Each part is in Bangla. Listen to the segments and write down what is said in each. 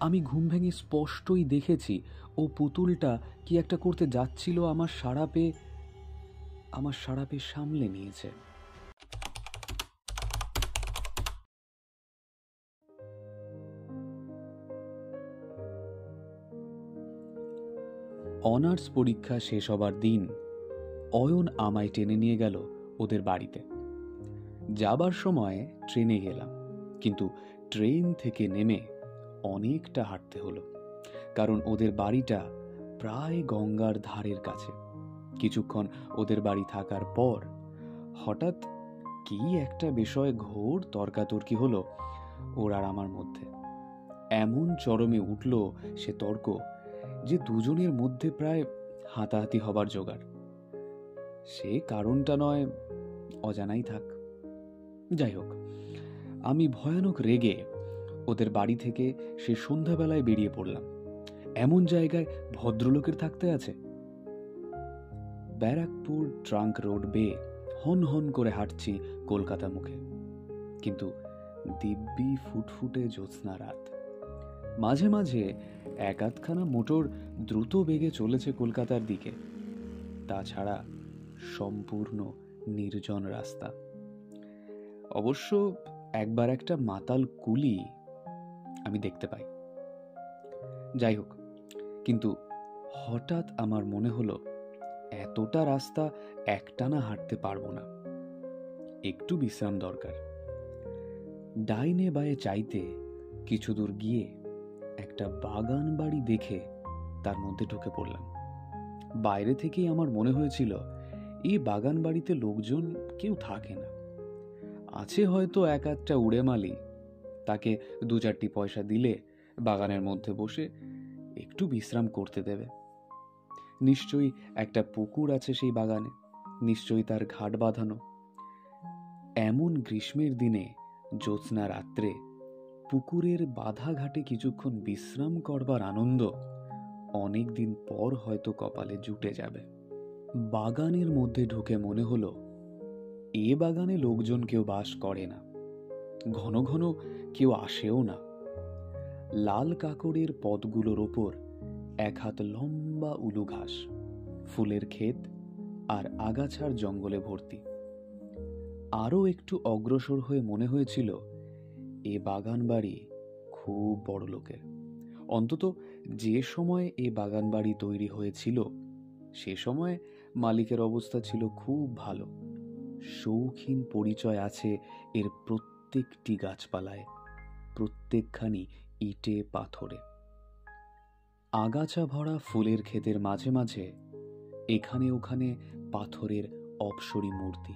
আমি ঘুম ভেঙে স্পষ্টই দেখেছি ও পুতুলটা কি একটা করতে যাচ্ছিল, আমার সাড়া পেয়ে সামলে নিয়েছে। অনার্স পরীক্ষা শেষ হবার দিন অয়ন আমায় টেনে নিয়ে গেল ওদের বাড়িতে। যাবার সময় ট্রেনে গেলাম, কিন্তু ট্রেন থেকে নেমে অনেকটা হাঁটতে হলো, কারণ ওদের বাড়িটা প্রায় গঙ্গার ধারের কাছে। কিছুক্ষণ ওদের বাড়ি থাকার পর হঠাৎ কি একটা বিষয়ে ঘোর তর্কাতর্কি হলো ওর আর আমার মধ্যে। এমন চরমে উঠল সে তর্ক যে দুজনের মধ্যে প্রায় হাতাহাতি হবার জোগাড়। সে কারণটা নয়, অজানাই থাক। যাই হোক, আমি ভয়ানক রেগে ওদের বাড়ি থেকে সে সন্ধ্যাবেলায় বেরিয়ে পড়লাম। এমন জায়গায় ভদ্রলোকের থাকতে আছে? ব্যারাকপুর ট্রাঙ্ক রোড বেয়ে হন হন করে হাঁটছি কলকাতা মুখে, কিন্তু দিব্যি ফুটফুটে জ্যোৎস্না রাত। মাঝে মাঝে এক আধখানা মোটর দ্রুত বেগে চলেছে কলকাতার দিকে। তাছাড়া সম্পূর্ণ নির্জন রাস্তা। অবশ্য একবার একটা মাতাল কুলি আমি দেখতে পাই। যাই হোক, কিন্তু হঠাৎ আমার মনে হলো এতটা রাস্তা একটানা হাঁটতে পারবো না, একটু বিশ্রাম দরকার। ডাইনে বায়ে চাইতে কিছু দূর গিয়ে একটা বাগান বাড়ি দেখে তার মধ্যে ঢুকে পড়লাম। বাইরে থেকেই আমার মনে হয়েছিল এই বাগান বাড়িতে লোকজন কেউ থাকে না, আছে হয়তো এক আধটা উড়ে মালি, তাকে 2-4টি পয়সা দিলে বাগানের মধ্যে বসে একটু বিশ্রাম করতে দেবে। নিশ্চয়ই একটা পুকুর আছে সেই বাগানে, নিশ্চয়ই তার ঘাট বাঁধানো। এমন গ্রীষ্মের দিনে জ্যোৎস্না রাত্রে পুকুরের বাঁধা ঘাটে কিছুক্ষণ বিশ্রাম করবার আনন্দ অনেক দিন পর হয়তো কপালে জুটে যাবে। বাগানের মধ্যে ঢুকে মনে হলো এ বাগানে লোকজন কেউ বাস করে না, ঘন ঘন কেউ আসেও না। লাল কাকড়ের পথগুলোর ওপর 1 হাত লম্বা উলু ঘাস, ফুলের ক্ষেত আর আগাছার জঙ্গলে ভর্তি। আরও একটু অগ্রসর হয়ে মনে হয়েছিল এ বাগান বাড়ি খুব বড় লোকের। অন্তত যে সময় এ বাগান বাড়ি তৈরি হয়েছিল সে সময় মালিকের অবস্থা ছিল খুব ভালো। শৌখিন পরিচয় আছে এর প্রত্যেকটি গাছপালায়, প্রত্যেকখানি ইটে পাথরে। আগাছা ভরা ফুলের ক্ষেতের মাঝে মাঝে এখানে ওখানে পাথরের অপসরী মূর্তি,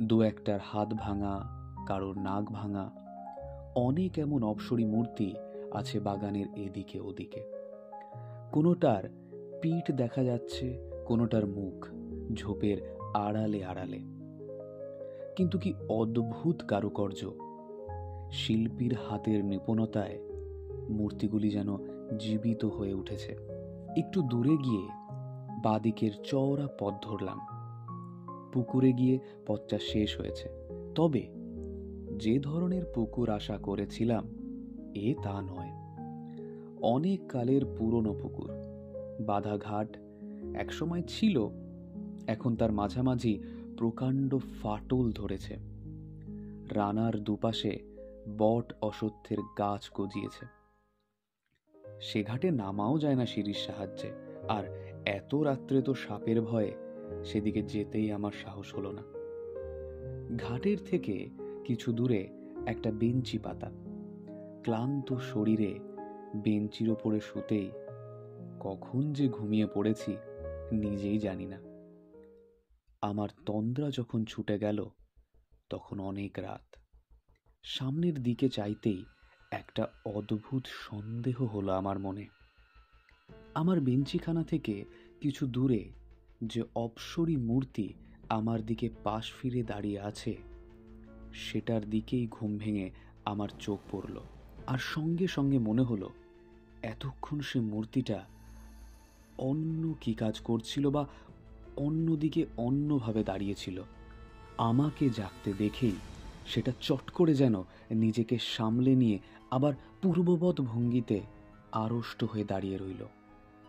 2-1টার হাত ভাঙা, কারোর নাক ভাঙা। অনেক এমন অপসরী মূর্তি আছে বাগানের এদিকে ওদিকে। কোনোটার পিঠ দেখা যাচ্ছে, কোনোটার মুখ ঝোপের আড়ালে আড়ালে। কিন্তু কি অদ্ভুত কারুকার্য! শিল্পীর হাতের নিপুণতায় মূর্তিগুলি যেন জীবিত হয়ে উঠেছে। একটু দূরে গিয়ে বাদিকের চওড়া পথ ধরলাম। পুকুরে গিয়ে পথটা শেষ হয়েছে, তবে যে ধরনের পুকুর আশা করেছিলাম এ তা নয়। অনেক কালের পুরনো পুকুর, বাঁধা ঘাট একসময় ছিল, এখন তার মাঝামাঝি প্রকাণ্ড ফাটল ধরেছে। রানার দুপাশে বট অশ্বত্থের গাছ গজিয়েছে। সে ঘাটে নামাও যায় না সিঁড়ির সাহায্যে, আর এত রাত্রে তো সাপের ভয়ে সেদিকে যেতেই আমার সাহস হলো না। ঘাটের থেকে কিছু দূরে একটা বেঞ্চি পাতা। ক্লান্ত শরীরে বেঞ্চির ওপরে শুতেই কখন যে ঘুমিয়ে পড়েছি নিজেই জানি না। আমার তন্দ্রা যখন ছুটে গেল তখন অনেক রাত। সামনের দিকে চাইতেই একটা অদ্ভুত সন্দেহ হলো আমার মনে। আমার বেঞ্চিখানা থেকে কিছু দূরে যে অপসরী মূর্তি আমার দিকে পাশ ফিরে দাঁড়িয়ে আছে সেটার দিকেই ঘুম ভেঙে আমার চোখ পড়ল। আর সঙ্গে সঙ্গে মনে হলো এতক্ষণ সে মূর্তিটা অন্য কি কাজ করছিল, বা অন্যদিকে অন্যভাবে দাঁড়িয়েছিল। আমাকে জাগতে দেখেই সেটা চট করে যেন নিজেকে সামলে নিয়ে আবার পূর্ববৎ ভঙ্গিতে আড়ষ্ট হয়ে দাঁড়িয়ে রইল।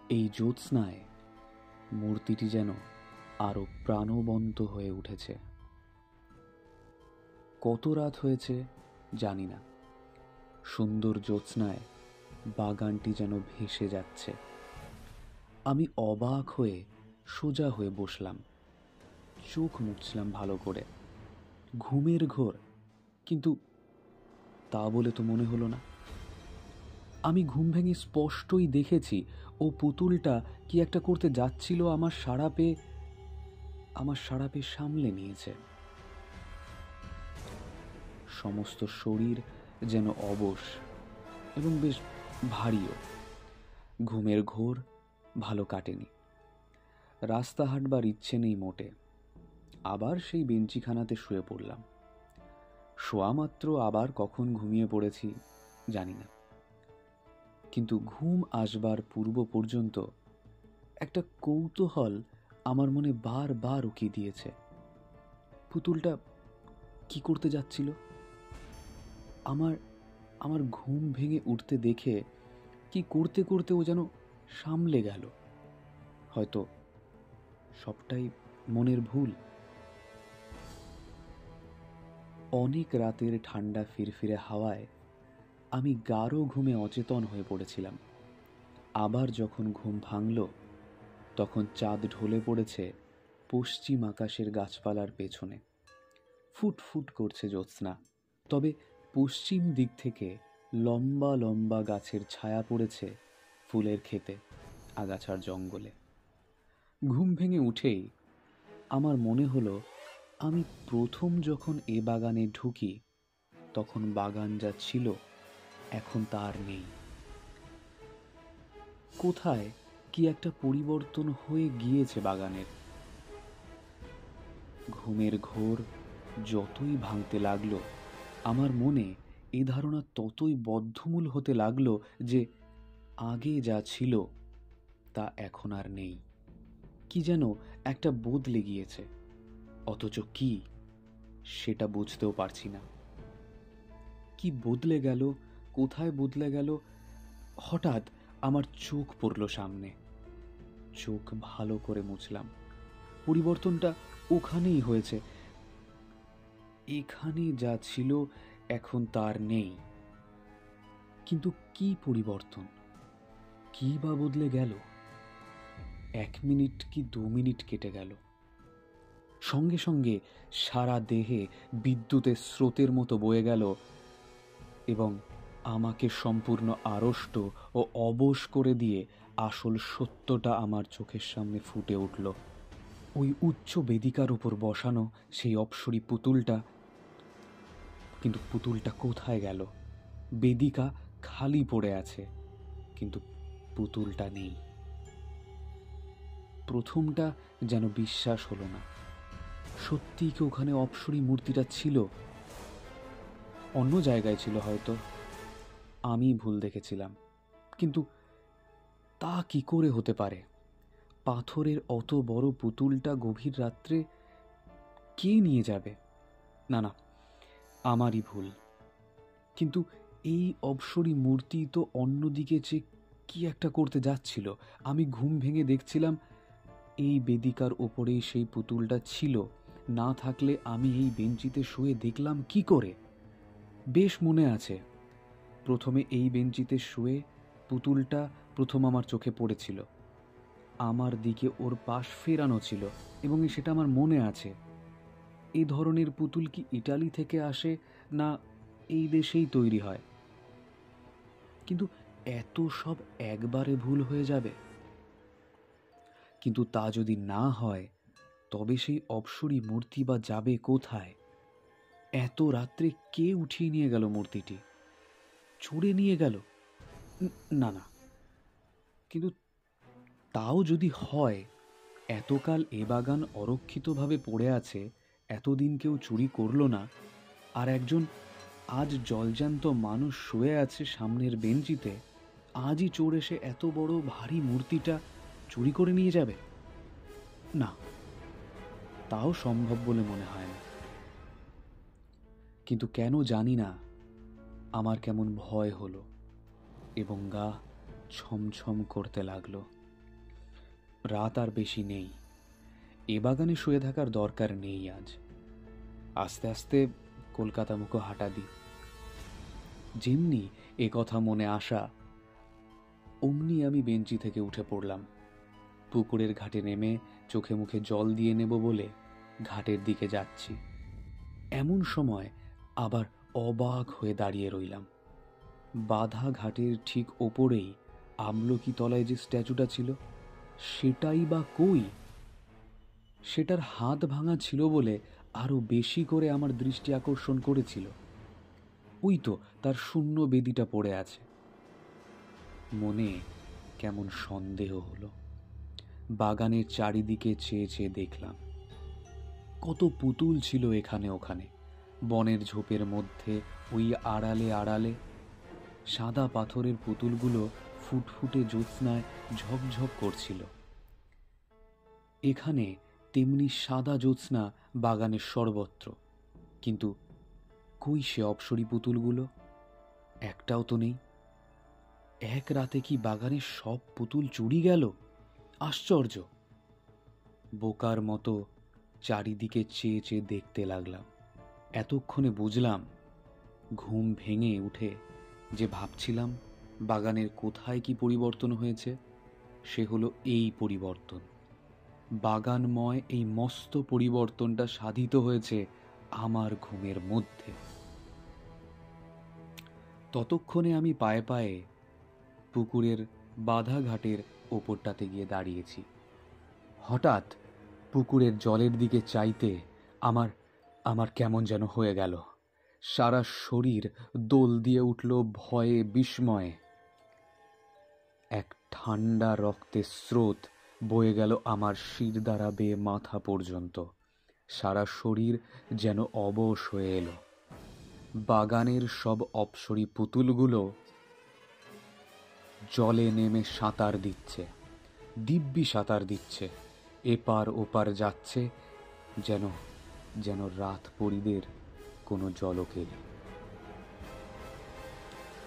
এই জ্যোৎস্নায় মূর্তিটি যেন আরো প্রাণবন্ত হয়ে উঠেছে। কত রাত হয়েছে জানি না, সুন্দর জ্যোৎস্নায় বাগানটি যেন ভেসে যাচ্ছে। আমি অবাক হয়ে সোজা হয়ে বসলাম, চোখ মুছলাম ভালো করে। ঘুমের ঘোর, কিন্তু তা বলে তো মনে হলো না। আমি ঘুম ভেঙে স্পষ্টই দেখেছি ও পুতুলটা কি একটা করতে যাচ্ছিল, আমার সাড়া পেয়ে সামলে নিয়েছে। সমস্ত শরীর যেন অবশ এবং বেশ ভারীও। ঘুমের ঘোর ভালো কাটেনি। রাস্তা হাঁটবার ইচ্ছে নেই মোটে। আবার সেই বেঞ্চিখানাতে শুয়ে পড়লাম। শোয়া মাত্র আবার কখন ঘুমিয়ে পড়েছি জানি না, কিন্তু ঘুম আসবার পূর্ব পর্যন্ত একটা কৌতূহল আমার মনে বারবার উকি দিয়েছে। পুতুলটা কি করতে যাচ্ছিল? আমার ঘুম ভেঙে উঠতে দেখে কি করতে করতে ও যেন সামলে গেল। হয়তো সবটাই মনের ভুল। অনেক রাতের ঠান্ডা ফিরফিরে হাওয়ায় আমি গাঢ় ঘুমে অচেতন হয়ে পড়েছিলাম। আবার যখন ঘুম ভাঙল, তখন চাঁদ ঢলে পড়েছে পশ্চিম আকাশের গাছপালার পেছনে। ফুটফুট করছে জ্যোৎস্না, তবে পশ্চিম দিক থেকে লম্বা লম্বা গাছের ছায়া পড়েছে ফুলের ক্ষেতে, আগাছার জঙ্গলে। ঘুম ভেঙে উঠেই আমার মনে হলো, আমি প্রথম যখন এ বাগানে ঢুকি তখন বাগান যা ছিল এখন তা আর নেই। কোথায় কি একটা পরিবর্তন হয়ে গিয়েছে বাগানের। ঘুমের ঘোর যতই ভাঙতে লাগলো, আমার মনে এই ধারণা ততই বদ্ধমূল হতে লাগলো যে আগে যা ছিল তা এখন আর নেই। কি যেন একটা বদলে গিয়েছে, অথচ কি সেটা বুঝতেও পারছি না। কি বদলে গেল, কোথায় বদলে গেল? হঠাৎ আমার চোখ পড়ল সামনে। চোখ ভালো করে মুছলাম। পরিবর্তনটা ওখানেই হয়েছে। এখানে যা ছিল এখন তার নেই। কিন্তু কি পরিবর্তন, কি বা বদলে গেল? 1 মিনিট কি 2 মিনিট কেটে গেল, সঙ্গে সঙ্গে সারা দেহে বিদ্যুতের স্রোতের মতো বয়ে গেল এবং আমাকে সম্পূর্ণ আড়ষ্ট ও অবশ করে দিয়ে আসল সত্যটা আমার চোখের সামনে ফুটে উঠল। ওই উচ্চ বেদিকার উপর বসানো সেই অপ্সরী পুতুলটা। কিন্তু পুতুলটা কোথায় গেল? বেদিকা খালি পড়ে আছে, কিন্তু পুতুলটা নেই। প্রথমটা যেন বিশ্বাস হলো না। সত্যিই কি ওখানে অপ্সরী মূর্তিটা ছিল? অন্য জায়গায় ছিল হয়তো, আমি ভুল দেখেছিলাম। কিন্তু তা কি করে হতে পারে? পাথরের অত বড় পুতুলটা গভীর রাত্রে কে নিয়ে যাবে? না না, আমারই ভুল। কিন্তু এই অপ্সরী মূর্তি তো অন্যদিকে চেয়ে কি একটা করতে যাচ্ছিল। আমি ঘুম ভেঙে দেখছিলাম এই বেদিকার ওপরেই সেই পুতুলটা ছিল। না থাকলে আমি এই বেঞ্চিতে শুয়ে দেখলাম কি করে? বেশ মনে আছে, প্রথমে এই বেঞ্চিতে শুয়ে পুতুলটা প্রথম আমার চোখে পড়েছিল। আমার দিকে ওর পাশ ফেরানো ছিল এবং সেটা আমার মনে আছে। এই ধরনের পুতুল কি ইটালি থেকে আসে, না এই দেশেই তৈরি হয়? কিন্তু এত সব একবারে ভুল হয়ে যাবে? কিন্তু তা যদি না হয়, তবে সেই অপ্সরী মূর্তি বা যাবে কোথায়? এত রাত্রে কে উঠিয়ে নিয়ে গেল মূর্তিটি? চুরে নিয়ে গেল? না না, কিন্তু তাও যদি হয়, এতকাল এ বাগান অরক্ষিতভাবে পড়ে আছে, এতদিন কেউ চুরি করল না, আর একজন আজ জলজ্যান্ত মানুষ শুয়ে আছে সামনের বেঞ্চিতে, আজই চোর এসে এত বড় ভারী মূর্তিটা চুরি করে নিয়ে যাবে? না, তাও সম্ভব বলে মনে হয় না। কিন্তু কেন জানি না আমার কেমন ভয় হলো এবং গা ছমছম করতে লাগলো। রাত আর বেশি নেই, এ বাগানে শুয়ে থাকার দরকার নেই আজ। আস্তে আস্তে কলকাতা মুখো হাঁটা দিই। যেমনি এ কথা মনে আসা অমনি আমি বেঞ্চি থেকে উঠে পড়লাম। পুকুরের ঘাটে নেমে চোখে মুখে জল দিয়ে নেব বলে ঘাটের দিকে যাচ্ছি। এমন সময় আবার অবাক হয়ে দাঁড়িয়ে রইলাম। বাঁধা ঘাটের ঠিক ওপরেই আমলকি তলায় যে স্ট্যাচুটা ছিল সেটাই বা কই? সেটার হাত ভাঙা ছিল বলে আরো বেশি করে আমার দৃষ্টি আকর্ষণ করেছিল। ওই তো তার শূন্য বেদিটা পড়ে আছে। মনে কেমন সন্দেহ হলো। বাগানের চারিদিকে চেয়ে চেয়ে দেখলাম কত পুতুল ছিল এখানে ওখানে, বনের ঝোপের মধ্যে, ওই আড়ালে আড়ালে। সাদা পাথরের পুতুলগুলো ফুটফুটে জ্যোৎস্নায় ঝকঝক করছিল। এখানে তেমনি সাদা জ্যোৎস্না বাগানের সর্বত্র, কিন্তু কই সে অপ্সরী পুতুলগুলো? একটাও তো নেই। এক রাতে কি বাগানের সব পুতুল চুরি গেল? আশ্চর্য! বোকার মতো চারিদিকে চেয়ে চেয়ে দেখতে লাগলাম। এতক্ষণে বুঝলাম, ঘুম ভেঙে উঠে যে ভাবছিলাম বাগানের কোথায় কি পরিবর্তন হয়েছে, সে হলো এই পরিবর্তন। বাগানময় এই মস্ত পরিবর্তনটা সাধিত হয়েছে আমার ঘুমের মধ্যে। ততক্ষণে আমি পায়ে পায়ে পুকুরের বাঁধা ঘাটের ওপরটাতে গিয়ে দাঁড়িয়েছি। হঠাৎ পুকুরের জলের দিকে চাইতে আমার আমার কেমন যেন হয়ে গেল। সারা শরীর দোল দিয়ে উঠল ভয়ে বিস্ময়ে। এক ঠান্ডা রক্তের স্রোত বয়ে গেল আমার শির দ্বারা বেয়ে মাথা পর্যন্ত। সারা শরীর যেন অবশ হয়ে এলো। বাগানের সব অপ্সরী পুতুলগুলো জলে নেমে সাঁতার দিচ্ছে, দিব্যি সাঁতার দিচ্ছে, এপার ওপার যাচ্ছে, যেন যেন রাত পরীদের কোনো জলকেলি।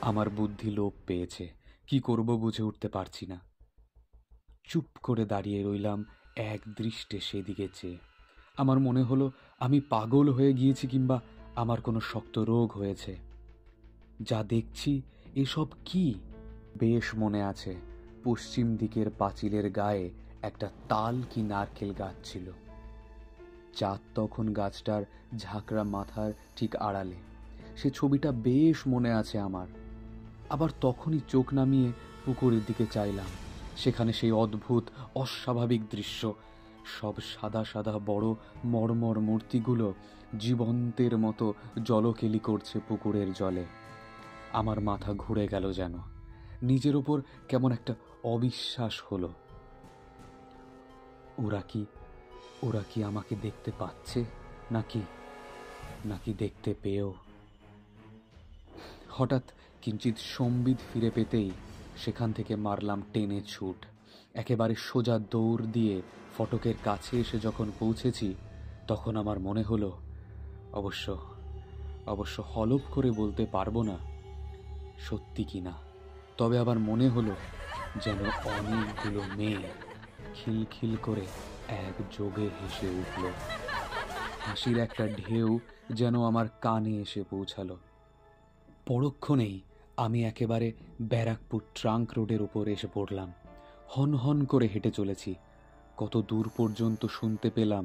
আমার বুদ্ধি লোপ পেয়েছে, কি করব বুঝে উঠতে পারছি না। চুপ করে দাঁড়িয়ে রইলাম এক দৃষ্টে সেদিকে চেয়ে। আমার মনে হলো আমি পাগল হয়ে গিয়েছি, কিংবা আমার কোনো শক্ত রোগ হয়েছে। যা দেখছি এসব কি? বেশ মনে আছে, পশ্চিম দিকের পাঁচিলের গায়ে একটা তাল কি নারকেল গাছ ছিল। চাঁদ তখন গাছটার ঝাঁকড়া মাথার ঠিক আড়ালে। সে ছবিটা বেশ মনে আছে আমার। আবার তখনই চোখ নামিয়ে পুকুরের দিকে চাইলাম। সেখানে সেই অদ্ভুত অস্বাভাবিক দৃশ্য। সব সাদা সাদা বড় মর্মর মূর্তিগুলো জীবন্তের মতো জলকেলি করছে পুকুরের জলে। আমার মাথা ঘুরে গেল যেন। নিজের ওপর কেমন একটা অবিশ্বাস হলো। ওরা কি আমাকে দেখতে পাচ্ছে, নাকি নাকি দেখতে পেয়েও? হঠাৎ কিঞ্চিত সম্বিত ফিরে পেতেই সেখান থেকে মারলাম টেনে ছুট। একেবারে সোজা দৌড় দিয়ে ফটকের কাছে এসে যখন পৌঁছেছি, তখন আমার মনে হলো, অবশ্য হলফ করে বলতে পারবো না সত্যি কিনা, তবে আবার মনে হলো যেন অনেকগুলো মেয়ে খিলখিল করে একযোগে হেসে উঠল। হাসির একটা ঢেউ যেন আমার কানে এসে পৌঁছালো। পরক্ষণেই আমি একেবারে ব্যারাকপুর ট্রাঙ্ক রোডের উপর এসে পড়লাম। হন হন করে হেঁটে চলেছি। কত দূর পর্যন্ত শুনতে পেলাম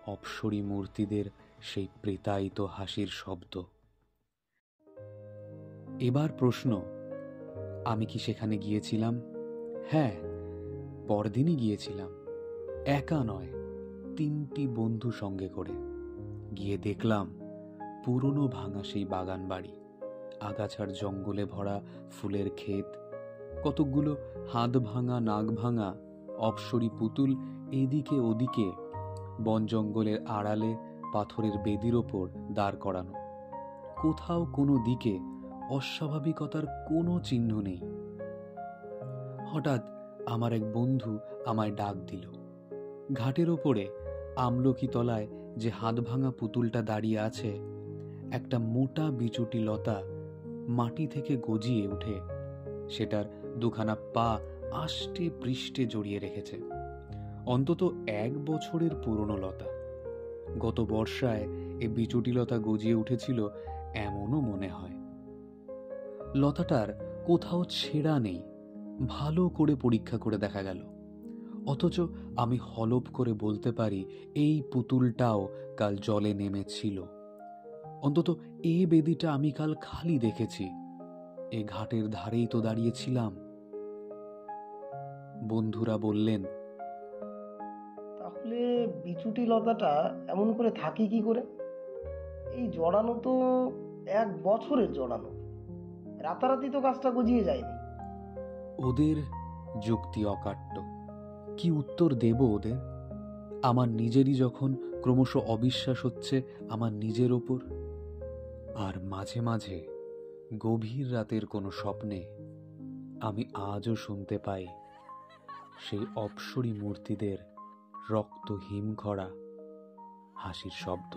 অপ্সরী মূর্তিদের সেই প্রেতায়িত হাসির শব্দ। এবার প্রশ্ন, আমি কি সেখানে গিয়েছিলাম? হ্যাঁ, পরদিনই গিয়েছিলাম। একা নয়, 3টি বন্ধু সঙ্গে করে। গিয়ে দেখলাম পুরনো ভাঙা সেই বাগান বাড়ি, আগাছার জঙ্গলে ভরা ফুলের ক্ষেত, কতকগুলো হাত ভাঙা নাক ভাঙা অপ্সরী পুতুল এদিকে ওদিকে বন জঙ্গলের আড়ালে পাথরের বেদির ওপর দাঁড় করানো। কোথাও কোনো দিকে অস্বাভাবিকতার কোনো চিহ্ন নেই। হঠাৎ আমার এক বন্ধু আমায় ডাক দিল। ঘাটের ওপরে আমলকি তলায় যে হাত ভাঙা পুতুলটা দাঁড়িয়ে আছে, একটা মোটা বিচুটি লতা মাটি থেকে গজিয়ে উঠে সেটার দুখানা পা আষ্টে পৃষ্ঠে জড়িয়ে রেখেছে। অন্তত 1 বছরের পুরনো লতা। গত বর্ষায় এ বিচুটি লতা গজিয়ে উঠেছিল এমনও মনে হয়। লতাটার কোথাও ছেঁড়া নেই, ভালো করে পরীক্ষা করে দেখা গেল। অথচ আমি হলপ করে বলতে পারি এই পুতুলটাও কাল জলে নেমেছিল। অন্তত এ বেদিটা আমি কাল খালি দেখেছি। এ ঘাটের ধারেই তো দাঁড়িয়েছিলাম। বন্ধুরা বললেন, তাহলে বিচুটি লতাটা এমন করে থাকি কি করে? এই জড়ানো তো 1 বছরের জড়ানো, রাতারাতি তো গাছটা গজিয়ে যায়নি। ওদের যুক্তি অকাট্য। কি উত্তর দেব ওদের? আমার নিজেরই যখন ক্রমশ অবিশ্বাস হচ্ছে আমার নিজের ওপর। আর মাঝে মাঝে গভীর রাতের কোনো স্বপ্নে আমি আজও শুনতে পাই সেই অপ্সরী মূর্তিদের রক্ত হিমখরা হাসির শব্দ।